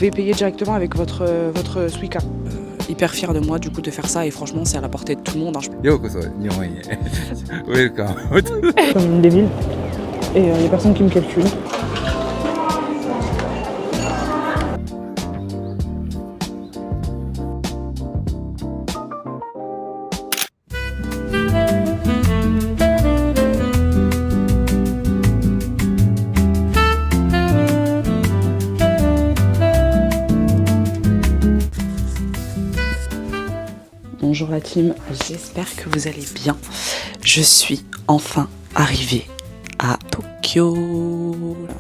pouvez payer directement avec votre Suica. Hyper fier de moi du coup de faire ça et franchement c'est à la portée de tout le monde. Yokoso, Nihonへ. Welcome. Comme une débile et il n'y a personne qui me calcule. Bonjour la team, j'espère que vous allez bien. Je suis enfin arrivée à Tokyo.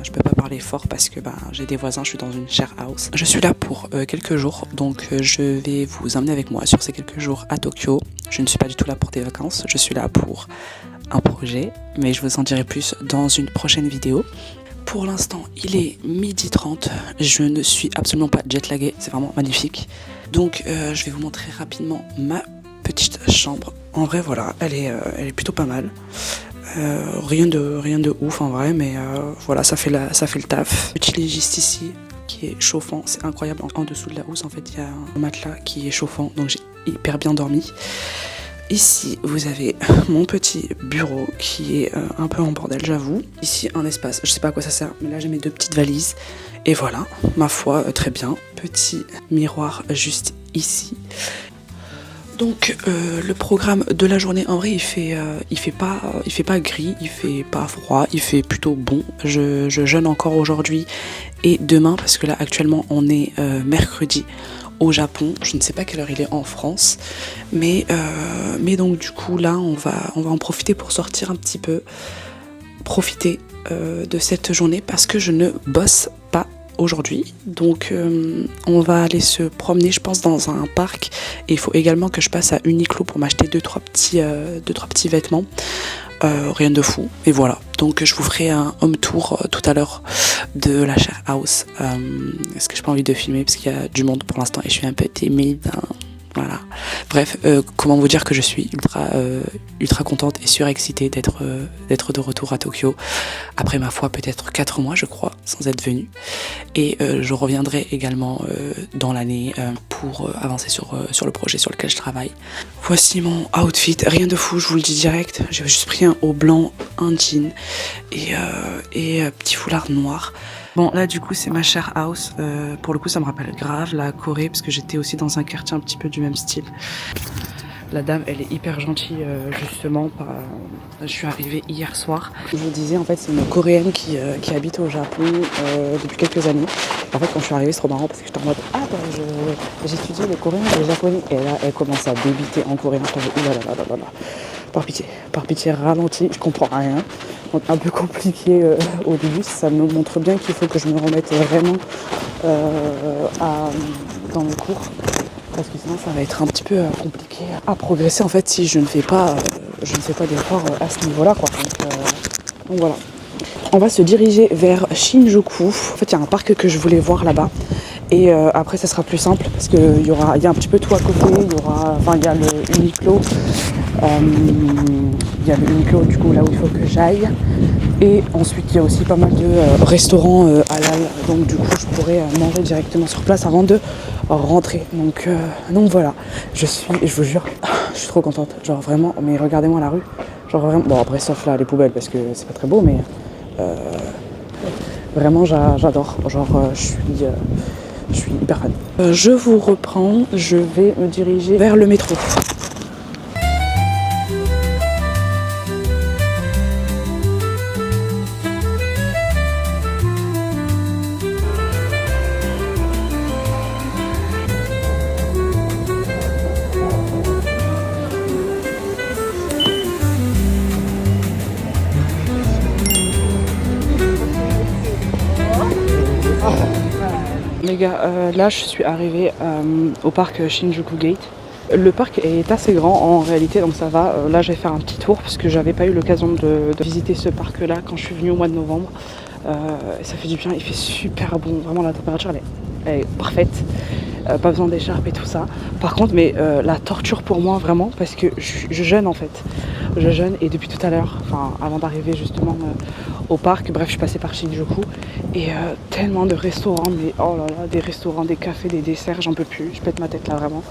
Je peux pas parler fort parce que j'ai des voisins, je suis dans une share house. Je suis là pour quelques jours, donc je vais vous emmener avec moi sur ces quelques jours à Tokyo. Je ne suis pas du tout là pour des vacances, je suis là pour un projet, mais je vous en dirai plus dans une prochaine vidéo. Pour l'instant, il est 12h30, je ne suis absolument pas jetlaguée, c'est vraiment magnifique. Donc je vais vous montrer rapidement ma petite chambre. En vrai voilà, elle est plutôt pas mal. Rien de ouf en vrai, mais voilà, ça fait le taf. Petit légiste ici qui est chauffant, c'est incroyable. En dessous de la housse en fait il y a un matelas qui est chauffant, donc j'ai hyper bien dormi. Ici, vous avez mon petit bureau qui est un peu en bordel, j'avoue. Ici, un espace, je sais pas à quoi ça sert, mais là j'ai mes deux petites valises. Et voilà, ma foi, très bien. Petit miroir juste ici. Donc, le programme de la journée, en vrai, il fait pas gris, il fait pas froid, il fait plutôt bon. Je jeûne encore aujourd'hui et demain, parce que là, actuellement, on est mercredi. Au Japon, je ne sais pas quelle heure il est en France, mais donc du coup là on va en profiter pour sortir un petit peu, profiter de cette journée parce que je ne bosse pas aujourd'hui, donc on va aller se promener je pense dans un parc et il faut également que je passe à Uniqlo pour m'acheter deux trois petits vêtements. Rien de fou, et voilà. Donc je vous ferai un home tour tout à l'heure de la share house. Est-ce que j'ai pas envie de filmer parce qu'il y a du monde pour l'instant et je suis un peu timide. Voilà. Bref, comment vous dire que je suis ultra contente et surexcitée d'être de retour à Tokyo après ma foi peut-être 4 mois je crois sans être venue, et je reviendrai également dans l'année pour avancer sur le projet sur lequel je travaille. Voici mon outfit, rien de fou, je vous le dis direct. J'ai juste pris un haut blanc, un jean et petit foulard noir. Bon là du coup c'est ma share house, pour le coup ça me rappelle grave la Corée parce que j'étais aussi dans un quartier un petit peu du même style. La dame elle est hyper gentille justement, je suis arrivée hier soir. Je vous disais en fait c'est une Coréenne qui habite au Japon depuis quelques années. En fait quand je suis arrivée c'est trop marrant parce que j'étais en mode j'étudie le coréen et le japonais et là elle commence à débiter en coréen. Je me dis oulala. Par pitié ralentis, je comprends rien. Donc un peu compliqué au début, ça me montre bien qu'il faut que je me remette vraiment dans mes cours. Parce que sinon ça va être un petit peu compliqué à progresser en fait si je ne fais pas d'efforts à ce niveau-là quoi. Donc voilà. On va se diriger vers Shinjuku. En fait il y a un parc que je voulais voir là-bas. Et après ça sera plus simple parce qu'il y a un petit peu tout à côté, il y a le Uniqlo. Il y a le Uniqlo du coup là où il faut que j'aille. Et ensuite il y a aussi pas mal de restaurants halal. Donc du coup je pourrais manger directement sur place avant de rentrer. Donc voilà, je vous jure, je suis trop contente. Genre vraiment, mais regardez-moi la rue. Genre vraiment, bon après sauf là les poubelles parce que c'est pas très beau, mais vraiment j'adore. Genre je suis hyper fan. Je vous reprends, je vais me diriger vers le métro. Les gars, là je suis arrivée au parc Shinjuku Gate. Le parc est assez grand en réalité, donc ça va. Là je vais faire un petit tour parce que j'avais pas eu l'occasion de visiter ce parc là quand je suis venue au mois de novembre. Et ça fait du bien, il fait super bon, vraiment la température elle est parfaite. Pas besoin d'écharpe et tout ça. Par contre la torture pour moi vraiment parce que je jeûne en fait. Je jeûne et depuis tout à l'heure, enfin avant d'arriver justement au parc. Bref, je suis passée par Shinjuku et tellement de restaurants, mais oh là là, des restaurants, des cafés, des desserts, j'en peux plus. Je pète ma tête là vraiment.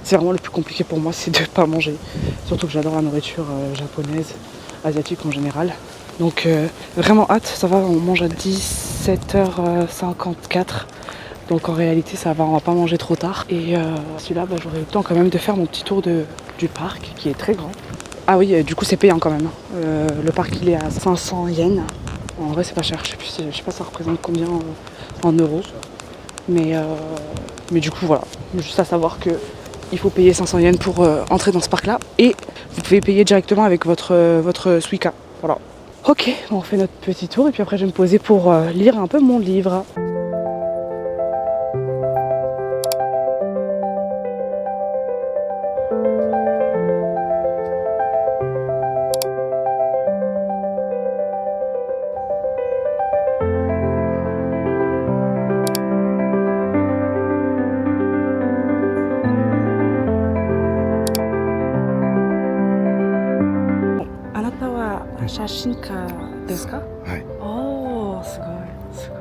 C'est vraiment le plus compliqué pour moi, c'est de pas manger. Surtout que j'adore la nourriture japonaise, asiatique en général. Donc vraiment hâte, ça va, on mange à 17h54. Donc en réalité ça va, on va pas manger trop tard. Et celui-là, j'aurai le temps quand même de faire mon petit tour du parc qui est très grand. Ah oui, du coup c'est payant quand même. Le parc il est à 500 yens. En vrai c'est pas cher, je sais pas ça représente combien en euros. Mais du coup voilà, juste à savoir que il faut payer 500 yens pour entrer dans ce parc là. Et vous pouvez payer directement avec votre Suica. Voilà. Ok, on fait notre petit tour et puis après je vais me poser pour lire un peu mon livre. Shashinka desu ka? はい。おー、すごい、すごい。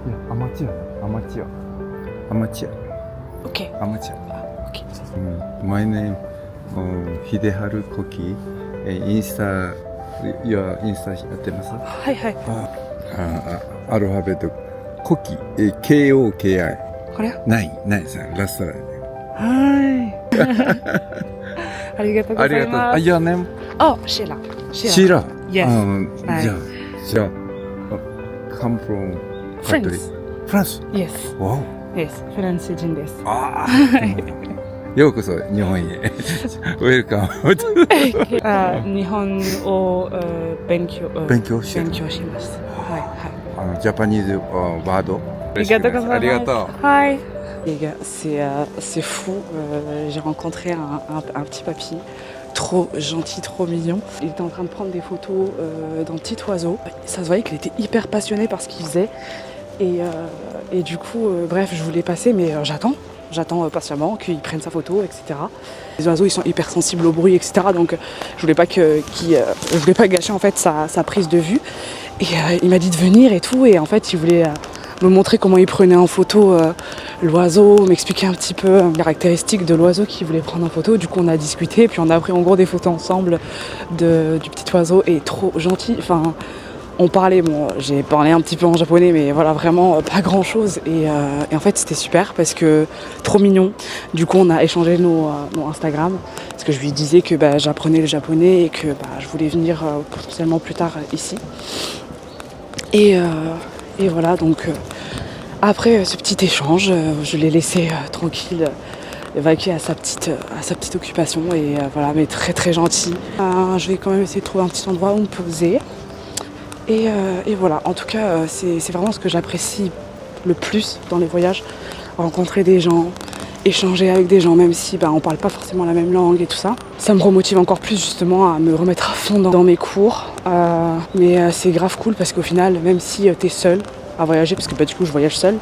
いや、アマチュア。アマチュア。 OK。アマチュア。OK。My name Hideharu Koki。インスタやってます？はいはい。アルファベットコキ、KOKI。これ？ないさラストラ。はい。ありがとうございます。Your name? Oh, Sheila. Sheila. Yes. じゃあ、come from France. Yes. Wow. Yes. フランス人です。ああ。ようこそ日本へ。ウェルカム。日本を勉強します。はいはい。ジャパニーズワード。ありがとうございます。ありがとう。はい。Les gars, c'est fou. J'ai rencontré un petit papy, trop gentil, trop mignon. Il était en train de prendre des photos d'un petit oiseau. Ça se voyait qu'il était hyper passionné par ce qu'il faisait. Et du coup, bref, je voulais passer, mais j'attends patiemment qu'il prenne sa photo, etc. Les oiseaux, ils sont hyper sensibles au bruit, etc. Donc, je voulais pas gâcher en fait sa prise de vue. Et il m'a dit de venir et tout. Et en fait, il voulait me montrer comment il prenait en photo l'oiseau, m'expliquer un petit peu les caractéristiques de l'oiseau qu'il voulait prendre en photo. Du coup, on a discuté, puis on a pris en gros des photos ensemble du petit oiseau. Et trop gentil. Enfin, on parlait, bon, j'ai parlé un petit peu en japonais, mais voilà, vraiment pas grand chose. Et en fait, c'était super parce que trop mignon. Du coup, on a échangé nos Instagram. Parce que je lui disais que j'apprenais le japonais et que je voulais venir potentiellement plus tard ici. Et voilà, donc après ce petit échange, je l'ai laissé tranquille, vaquer à sa petite occupation. Et voilà, mais très très gentil. Je vais quand même essayer de trouver un petit endroit où me poser. Et voilà, en tout cas, c'est vraiment ce que j'apprécie le plus dans les voyages. Rencontrer des gens, échanger avec des gens, même si on parle pas forcément la même langue et tout ça. Ça me remotive encore plus justement à me remettre à fond dans mes cours. Mais c'est grave cool parce qu'au final, même si t'es seul à voyager, parce que du coup je voyage seule,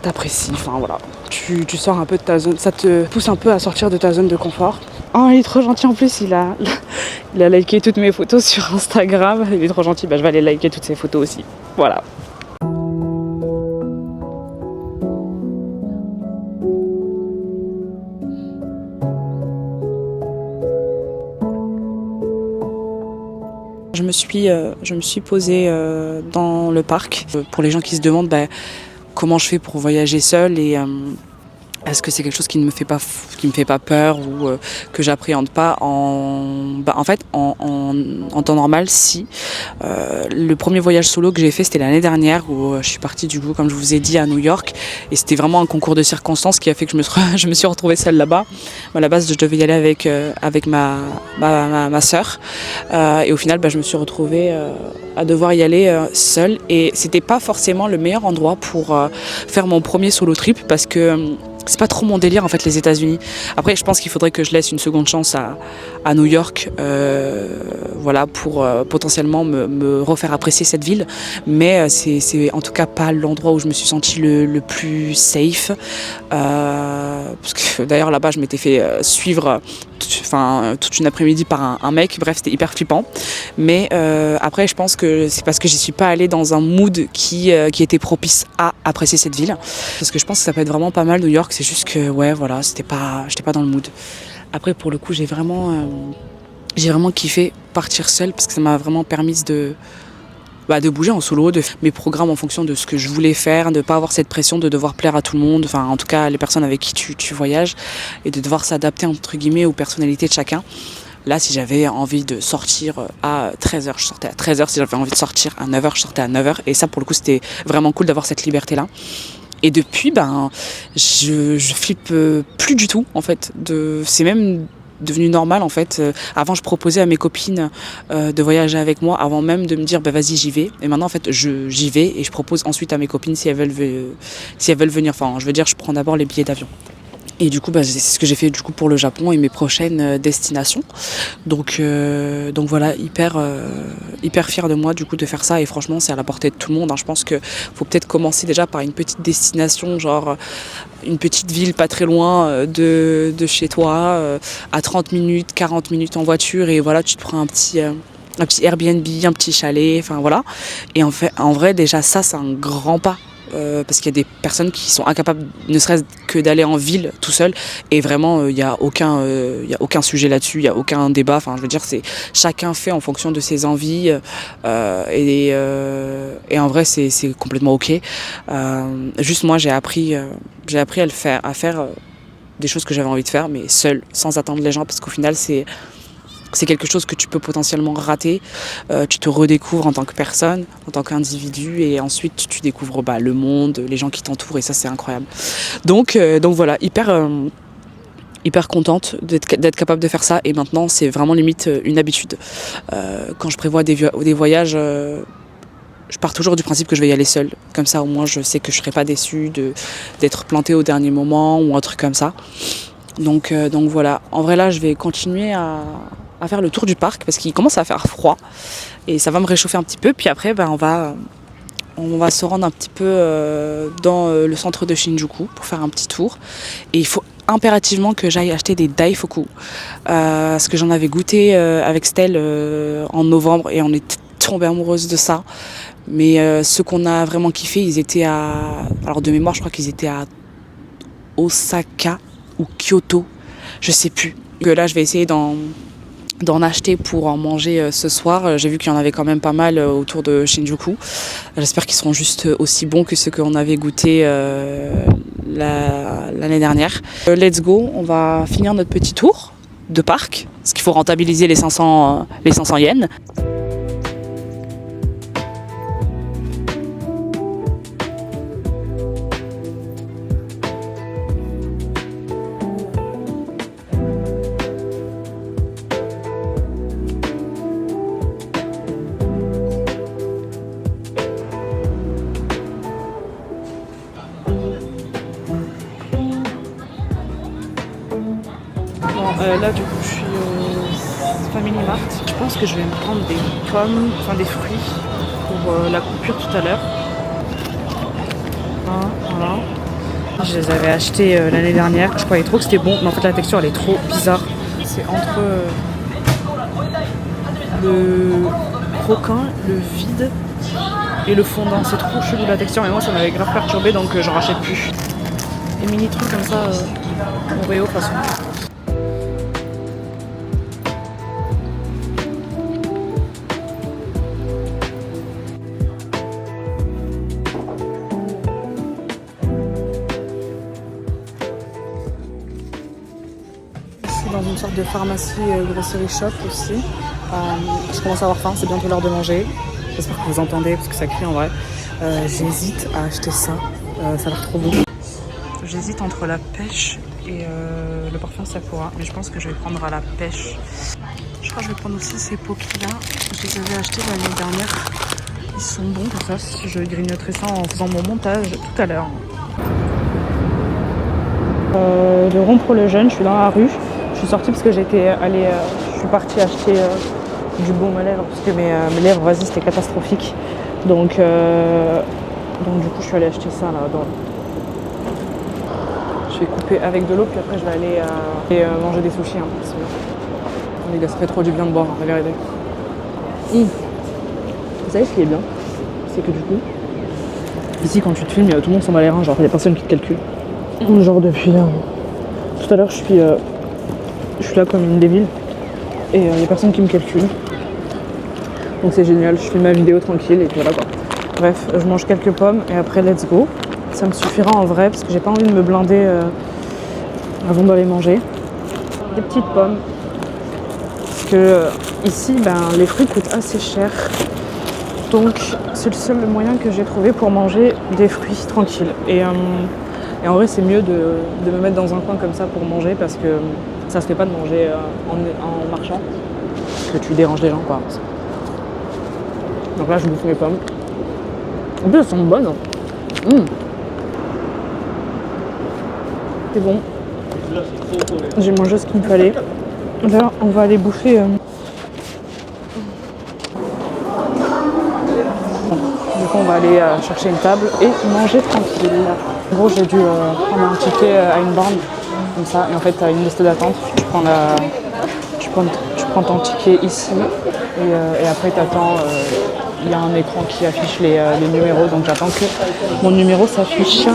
t'apprécies, enfin voilà. Tu sors un peu de ta zone, ça te pousse un peu à sortir de ta zone de confort. Oh, il est trop gentil en plus, il a liké toutes mes photos sur Instagram. Il est trop gentil, je vais aller liker toutes ses photos aussi. Voilà. Je me suis posée dans le parc. Pour les gens qui se demandent comment je fais pour voyager seule et est-ce que c'est quelque chose qui ne me fait pas peur ou que j'appréhende pas en temps normal. Si le premier voyage solo que j'ai fait, c'était l'année dernière où je suis partie du coup, comme je vous ai dit, à New York, et c'était vraiment un concours de circonstances qui a fait que je me suis retrouvée seule là-bas. À la base, je devais y aller avec ma sœur, et au final, je me suis retrouvée à devoir y aller seule, et c'était pas forcément le meilleur endroit pour faire mon premier solo trip parce que c'est pas trop mon délire en fait, les États-Unis. Après, je pense qu'il faudrait que je laisse une seconde chance à New York, voilà, pour potentiellement me refaire apprécier cette ville. Mais c'est en tout cas pas l'endroit où je me suis sentie le plus safe, parce que Bref, d'ailleurs là-bas je m'étais fait suivre toute une après-midi par un mec. Bref, c'était hyper flippant. Mais après je pense que c'est parce que j'y suis pas allée dans un mood qui était propice à apprécier cette ville. Parce que je pense que ça peut être vraiment pas mal New York, c'est juste que ouais voilà, j'étais pas dans le mood. Après pour le coup j'ai vraiment kiffé partir seule parce que ça m'a vraiment permis de bouger en solo, de faire mes programmes en fonction de ce que je voulais faire, de ne pas avoir cette pression de devoir plaire à tout le monde, enfin en tout cas les personnes avec qui tu voyages, et de devoir s'adapter entre guillemets aux personnalités de chacun. Là, si j'avais envie de sortir à 13h, je sortais à 13h. Si j'avais envie de sortir à 9h, je sortais à 9h. Et ça, pour le coup, c'était vraiment cool d'avoir cette liberté-là. Et depuis, je flippe plus du tout, en fait. C'est même devenu normal, en fait. Avant, je proposais à mes copines de voyager avec moi, avant même de me dire, vas-y, j'y vais. Et maintenant, en fait, j'y vais et je propose ensuite à mes copines si elles veulent venir. Enfin, je veux dire, je prends d'abord les billets d'avion. Et du coup, c'est ce que j'ai fait du coup pour le Japon et mes prochaines destinations. Donc voilà, hyper fière de moi du coup de faire ça. Et franchement, c'est à la portée de tout le monde. Je pense que faut peut-être commencer déjà par une petite destination, genre une petite ville pas très loin de chez toi, à 30 minutes, 40 minutes en voiture. Et voilà, tu te prends un petit Airbnb, un petit chalet, enfin voilà. Et en vrai, déjà ça, c'est un grand pas. Parce qu'il y a des personnes qui sont incapables ne serait-ce que d'aller en ville tout seul, et vraiment il y a aucun sujet là-dessus, il y a aucun débat. Enfin je veux dire, c'est chacun fait en fonction de ses envies, et en vrai c'est complètement ok. Juste moi j'ai appris à faire des choses que j'avais envie de faire, mais seule, sans attendre les gens, parce qu'au final c'est quelque chose que tu peux potentiellement rater. Tu te redécouvres en tant que personne, en tant qu'individu, et ensuite tu découvres le monde, les gens qui t'entourent, et ça c'est incroyable. Donc voilà, hyper contente d'être capable de faire ça, et maintenant c'est vraiment limite une habitude. Quand je prévois des voyages, je pars toujours du principe que je vais y aller seule. Comme ça au moins je sais que je serai pas déçue d'être plantée au dernier moment ou un truc comme ça. Donc voilà, en vrai là je vais continuer à faire le tour du parc parce qu'il commence à faire froid et ça va me réchauffer un petit peu, puis après on va se rendre un petit peu dans le centre de Shinjuku pour faire un petit tour, et il faut impérativement que j'aille acheter des daifuku parce que j'en avais goûté avec Stell en novembre et on était tombé amoureuse de ça, mais ceux qu'on a vraiment kiffé, ils étaient alors de mémoire je crois qu'ils étaient à Osaka ou Kyoto, je sais plus. Que là je vais essayer d'en acheter pour en manger ce soir. J'ai vu qu'il y en avait quand même pas mal autour de Shinjuku. J'espère qu'ils seront juste aussi bons que ceux qu'on avait goûtés l'année dernière. Let's go, on va finir notre petit tour de parc, parce qu'il faut rentabiliser les 500 yens. Là du coup je suis au Family Mart. Je pense que je vais me prendre des pommes, enfin des fruits pour la coupure tout à l'heure. Voilà. Je les avais achetés l'année dernière. Je croyais trop que c'était bon, mais en fait la texture elle est trop bizarre. C'est entre le croquant, le vide et le fondant. C'est trop chelou la texture, mais moi ça m'avait grave perturbé, donc j'en rachète plus. Des mini trucs comme ça, Oreo façon. Dans une sorte de pharmacie grocery shop aussi. Je commence à avoir faim, c'est bientôt l'heure de manger. J'espère que vous entendez parce que ça crie en vrai. J'hésite à acheter ça, ça a l'air trop bon. J'hésite entre la pêche et le parfum Sakura, mais je pense que je vais prendre à la pêche. Je crois que je vais prendre aussi ces Poki là. Je les avais achetés l'année dernière. Ils sont bons pour ça, si je grignoterai ça en faisant mon montage tout à l'heure. De rompre le jeûne, je suis dans la rue. Je suis sortie parce que je suis partie acheter du baume à lèvres parce que mes lèvres, vas-y, c'était catastrophique. Donc du coup, je suis allée acheter ça là. Je vais couper avec de l'eau, puis après je vais aller manger des sushis. Les gars, ça fait trop du bien de boire, la vérité. Vous savez ce qui est bien? C'est que du coup, ici quand tu te filmes, tout le monde s'en bat les reins, genre il n'y a personne qui te calcule. Genre depuis tout à l'heure, je suis là comme une débile et il n'y a personne qui me calcule. Donc c'est génial, je filme ma vidéo tranquille et puis voilà quoi. Bref, je mange quelques pommes et après let's go. Ça me suffira en vrai parce que j'ai pas envie de me blinder avant d'aller manger. Des petites pommes. Parce que ici, les fruits coûtent assez cher. Donc c'est le seul moyen que j'ai trouvé pour manger des fruits tranquilles. Et en vrai c'est mieux de me mettre dans un coin comme ça pour manger parce que ça se fait pas de manger en marchant. Parce que tu déranges les gens quoi. Donc là je bouffe mes pommes. En plus elles sont bonnes. C'est bon. J'ai mangé ce qu'il me fallait. Là on va aller bouffer. Du coup on va aller chercher une table et manger tranquille. En gros j'ai dû prendre un ticket à une borne comme ça et en fait tu as une liste d'attente. Tu prends ton ticket ici et après tu attends. Il y a un écran qui affiche les numéros, donc j'attends que mon numéro s'affiche.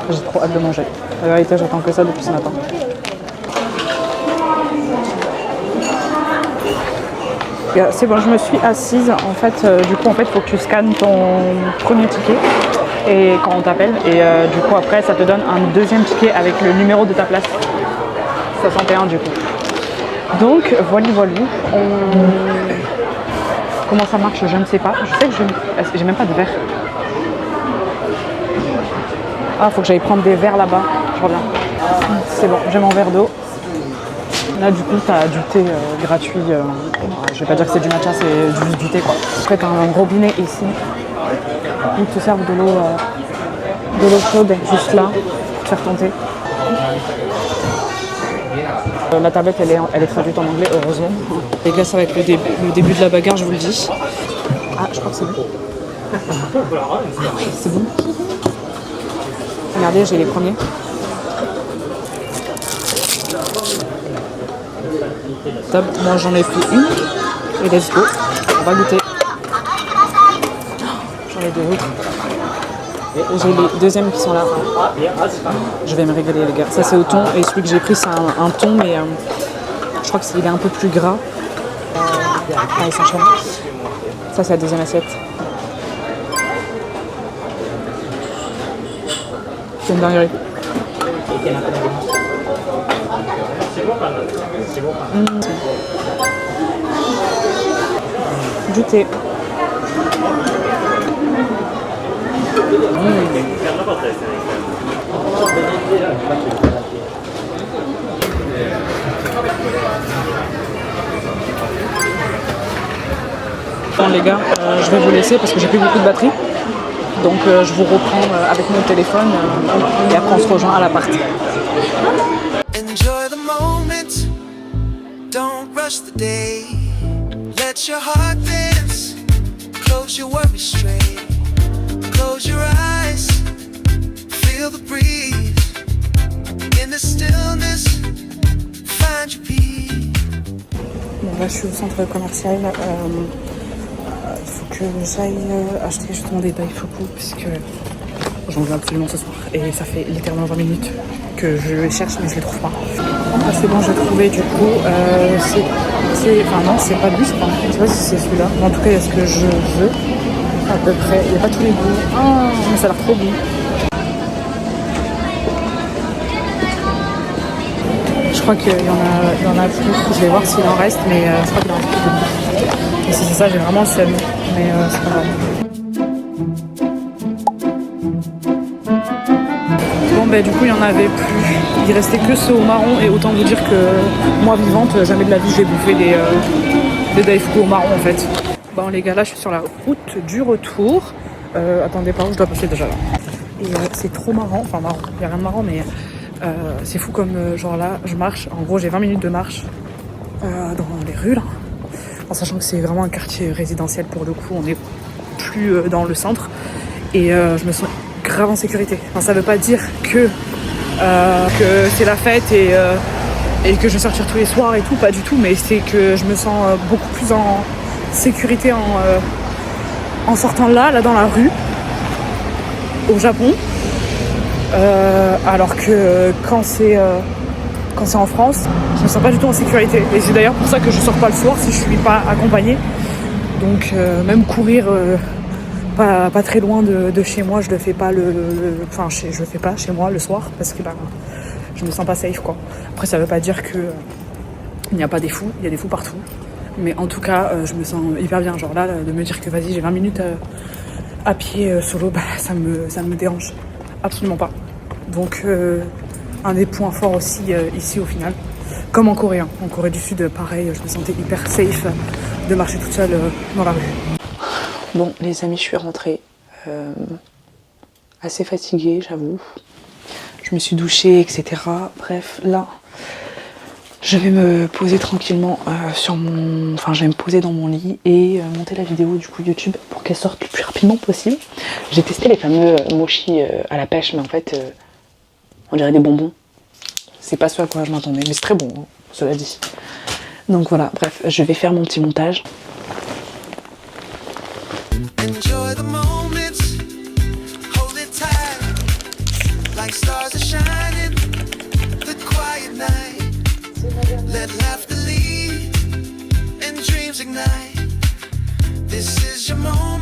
J'ai trop hâte de manger. La vérité, j'attends que ça depuis ce matin. C'est bon, je me suis assise. En fait, du coup, il faut que tu scannes ton premier ticket et quand on t'appelle. Et du coup, après, ça te donne un deuxième ticket avec le numéro de ta place. 61 du coup. Donc, voilà. Comment ça marche, je ne sais pas. Je sais que j'ai même pas de verre. Ah, faut que j'aille prendre des verres là-bas. Je reviens. C'est bon, j'ai mon verre d'eau. Là, du coup, t'as du thé gratuit. Je vais pas dire que c'est du matcha, c'est juste du thé, quoi. Après, t'as un robinet ici. Ils te servent de l'eau chaude juste là pour te faire ton thé. La tablette, elle est traduite en anglais, heureusement. Les gars, ça va être le début de la bagarre, je vous le dis. Ah, je crois que c'est bon. C'est bon. Regardez, j'ai les premiers. Top, moi j'en ai pris une. Et let's go. On va goûter. J'en ai deux autres. J'ai les deuxièmes qui sont là. Je vais me régaler les gars. Ça c'est au thon et celui que j'ai pris c'est un thon mais je crois qu'il est un peu plus gras. Il s'enchaîne. Ça c'est la deuxième assiette. C'est une dinguerie. Du thé. Bon les gars, je vais vous laisser parce que j'ai plus beaucoup de batterie. Donc je vous reprends avec mon téléphone et après on se rejoint à l'appart. Enjoy the moment, don't rush the day. Let your heart dance, close your worries straight. Close your eyes, feel the breeze. In the stillness, find your peace. Bon là je suis au centre commercial. Il faut que j'aille acheter justement des daifuku puisque j'en veux absolument ce soir. Et ça fait littéralement 20 minutes que je les cherche mais je les trouve pas. Ah, c'est bon, j'ai trouvé du coup. Enfin non, c'est pas lui je crois. Je sais pas si c'est celui-là. Mais en tout cas, il y a ce que je veux. À peu près. Il n'y a pas tous les goûts. Ah, mais ça a l'air trop bon. Je crois qu'il y en a plus. Je vais voir s'il en reste, mais je crois qu'il en reste plus. Et si c'est ça, j'ai vraiment le seum. Mais c'est pas grave. Bon, du coup, il n'y en avait plus. Il restait que ceux au marron. Et autant vous dire que moi, vivante, jamais de la vie, j'ai bouffé des daifuku au marron en fait. Bon, les gars, là, je suis sur la route du retour. Attendez, par où je dois passer déjà là. Et c'est trop marrant. Enfin, marrant. Il n'y a rien de marrant, mais c'est fou comme genre là, je marche. En gros, j'ai 20 minutes de marche dans les rues là. En sachant que c'est vraiment un quartier résidentiel pour le coup, on n'est plus dans le centre et je me sens grave en sécurité. Enfin, ça veut pas dire que que c'est la fête et que je vais sortir tous les soirs et tout, pas du tout, mais c'est que je me sens beaucoup plus en sécurité en sortant là dans la rue, au Japon, alors que quand c'est en France, je me sens pas du tout en sécurité. Et c'est d'ailleurs pour ça que je sors pas le soir si je suis pas accompagnée. Donc même courir pas très loin de chez moi, je le fais pas je le fais pas chez moi le soir parce que je me sens pas safe quoi. Après ça veut pas dire que il n'y a pas des fous, il y a des fous partout. Mais en tout cas, je me sens hyper bien. Genre là, de me dire que vas-y, j'ai 20 minutes à pied solo, ça me dérange absolument pas. Donc un des points forts aussi ici au final, comme en Corée. En Corée du Sud, pareil, je me sentais hyper safe de marcher toute seule dans la rue. Bon, les amis, je suis rentrée assez fatiguée, j'avoue. Je me suis douchée, etc. Bref, là, je vais me poser tranquillement je vais me poser dans mon lit et monter la vidéo du coup YouTube pour qu'elle sorte le plus rapidement possible. J'ai testé les fameux mochi à la pêche, mais en fait, on dirait des bonbons. C'est pas ce à quoi je m'attendais, mais c'est très bon, hein, cela dit. Donc voilà, bref, je vais faire mon petit montage. Enjoy the moments, hold it tight, like stars are shining, the quiet night, let laughter lead, and dreams ignite, this is your moment.